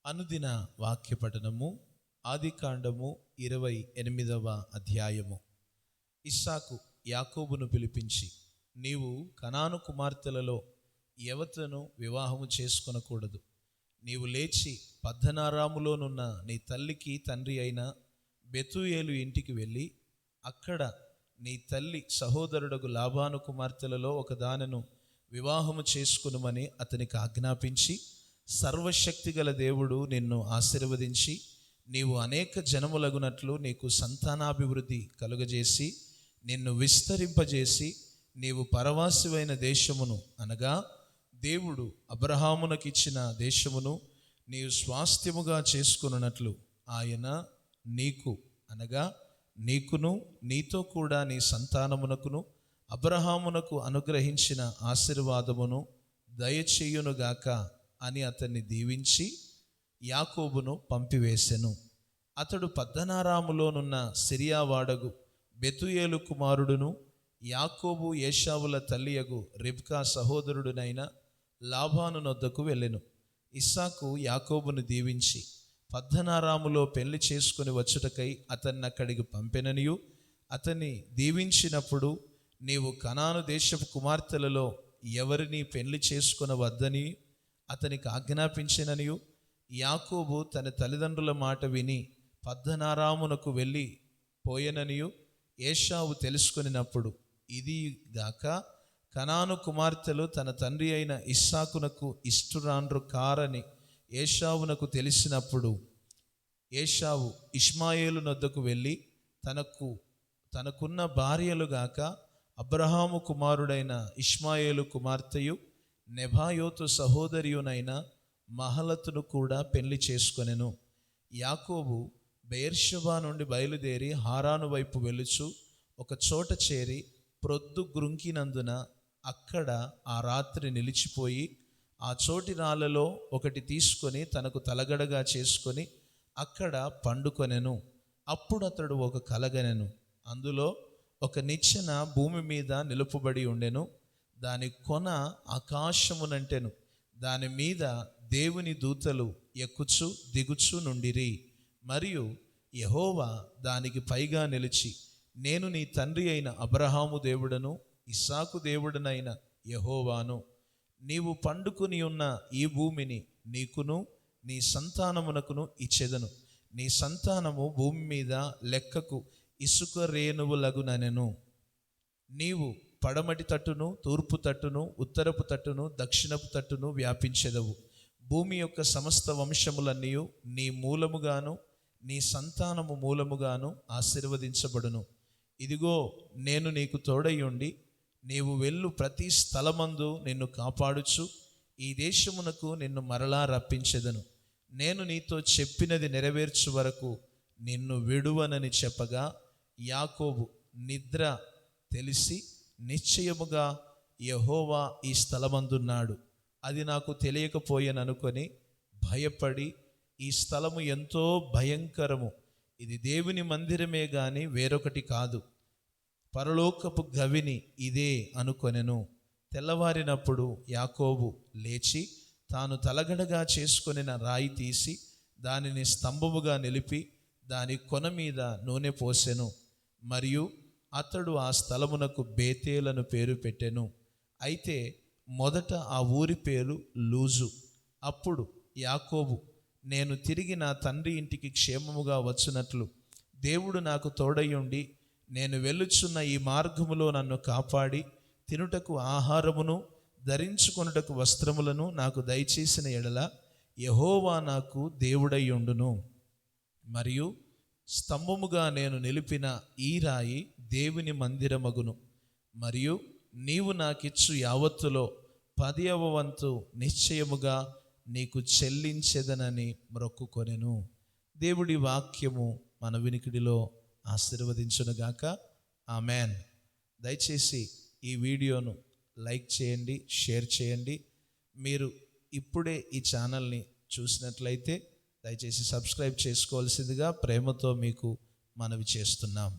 అనుదిన వాక్య పఠనము ఆదికాండము 28వ అధ్యాయము. ఇస్సాకు యాకోబును పిలిపించి, నీవు కనాను కుమార్తెలలో ఎవతను వివాహము చేసుకొనకూడదు. నీవు లేచి పద్దనారాములోనున్న నీ తల్లికి తండ్రి అయిన బెతూయేలు ఇంటికి వెళ్ళి అక్కడ నీ తల్లి సహోదరుడగు లాబాను కుమార్తెలలో ఒకదానను వివాహము చేసుకునుమని అతనికి ఆజ్ఞాపించి, సర్వశక్తిగల దేవుడు నిన్ను ఆశీర్వదించి నీవు అనేక జనములగునట్లు నీకు సంతానాభివృద్ధి కలుగజేసి నిన్ను విస్తరింపజేసి నీవు పరవాసివైన దేశమును అనగా దేవుడు అబ్రహామునకిచ్చిన దేశమును నీవు స్వాస్థ్యముగా చేసుకున్నట్లు ఆయన నీకు అనగా నీకును నీతో కూడా నీ సంతానమునకును అబ్రహామునకు అనుగ్రహించిన ఆశీర్వాదమును దయచేయునుగాక అని అతన్ని దీవించి యాకోబును పంపివేసెను. అతడు పద్దనారాములోనున్న సిరియావాడగు బెతూయేలు కుమారుడును యాకోబు ఏశావుల తల్లియగు రిబ్కా సహోదరుడునైన లాబాను నొద్దకు వెళ్ళెను. ఇస్సాకు యాకోబును దీవించి పద్దనారాములో పెళ్లి చేసుకుని వచ్చుటకై అతన్ని అక్కడికి పంపెననియు, అతన్ని దీవించినప్పుడు నీవు కనాను దేశపు కుమార్తెలలో ఎవరిని పెళ్లి చేసుకొనవద్దని అతనికి ఆజ్ఞాపించిననియు, యాకోబు తన తల్లిదండ్రుల మాట విని పద్దనారామునకు వెళ్ళి పోయెననియు ఏశావు తెలుసుకొనినప్పుడు, ఇది గాక కనాను కుమార్తెలు తన తండ్రి అయిన ఇస్సాకునకు ఇష్టురాండ్రు కారని ఏశావునకు తెలిసినప్పుడు, ఏశావు ఇష్మాయేలు నొద్దకు వెళ్ళి తనకున్న భార్యలుగాక అబ్రహాము కుమారుడైన ఇష్మాయేలు కుమార్తెయు నెబాయోతు సహోదరియునైన మహలతును కూడా పెళ్లి చేసుకొనెను. యాకోబు బెయేర్షెబా నుండి బయలుదేరి హారాను వైపు వెలుచు ఒక చోట చేరి ప్రొద్దు గ్రుంకినందున అక్కడ ఆ రాత్రి నిలిచిపోయి ఆ చోటి రాళ్ళలో ఒకటి తీసుకొని తనకు తలగడగా చేసుకొని అక్కడ పండుకొనెను. అప్పుడు అతడు ఒక కలగనెను. అందులో ఒక నిచ్చెన భూమి మీద నిలుపబడి ఉండెను. దాని కొన ఆకాశమునంటెను. దాని మీద దేవుని దూతలు ఎక్కుచు దిగుచు నుండిరి. మరియు యెహోవా దానికి పైగా నిలిచి, నేను నీ తండ్రి అయిన అబ్రహాము దేవుడను ఇస్సాకు దేవుడనైన యెహోవాను. నీవు పండుకుని ఉన్న ఈ భూమిని నీకును నీ సంతానమునకును ఇచ్చెదను. నీ సంతానము భూమి మీద లెక్కకు ఇసుక రేణువులగునెను. నీవు పడమటి తట్టును తూర్పు తట్టును ఉత్తరపు తట్టును దక్షిణపు తట్టును వ్యాపించెదవు. భూమి యొక్క సమస్త వంశములన్నీ నీ మూలముగాను నీ సంతానము మూలముగాను ఆశీర్వదించబడును. ఇదిగో నేను నీకు తోడయుండి నీవు వెళ్ళు ప్రతి స్థలమందు నిన్ను కాపాడుచు ఈ దేశమునకు నిన్ను మరలా రప్పించెదను. నేను నీతో చెప్పినది నెరవేర్చు వరకు నిన్ను విడువనని చెప్పగా, యాకోబు నిద్ర తెలిసి నిశ్చయముగా యెహోవా ఈ స్థలమందున్నాడు, అది నాకు తెలియకపోయాననుకొని భయపడి, ఈ స్థలము ఎంతో భయంకరము, ఇది దేవుని మందిరమే గాని వేరొకటి కాదు, పరలోకపు గవిని ఇదే అనుకొనెను. తెల్లవారినప్పుడు యాకోబు లేచి తాను తలగడగా చేసుకొనిన రాయి తీసి దానిని స్తంభముగా నిలిపి దాని కొన మీద నూనె పోసెను. మరియు అతడు ఆ స్థలమునకు బేతేలను పేరు పెట్టెను. అయితే మొదట ఆ ఊరి పేరు లూజు. అప్పుడు యాకోబు, నేను తిరిగి నా తండ్రి ఇంటికి క్షేమముగా వచ్చినట్లు దేవుడు నాకు తోడయుండి నేను వెళ్ళుచున్న ఈ మార్గములో నన్ను కాపాడి తినుటకు ఆహారమును ధరించుకొనుటకు వస్త్రములను నాకు దయచేసిన ఎడల యెహోవా నాకు దేవుడయ్యుండును. మరియు స్తంభముగా నేను నిలిపిన ఈ రాయి దేవుని మందిరమగును. మరియు నీవు నాకిచ్చు యావత్తులో 10వ వంతు నిశ్చయముగా నీకు చెల్లించెదనని మ్రొక్కుకొనెను. దేవుడి వాక్యము మన వినికిడిలో ఆశీర్వదించునుగాక. ఆమెన్. దయచేసి ఈ వీడియోను లైక్ చేయండి, షేర్ చేయండి. మీరు ఇప్పుడే ఈ ఛానల్ని చూసినట్లయితే దయచేసి సబ్స్క్రైబ్ చేసుకోవాల్సిందిగా ప్రేమతో మీకు మనవి చేస్తున్నాం.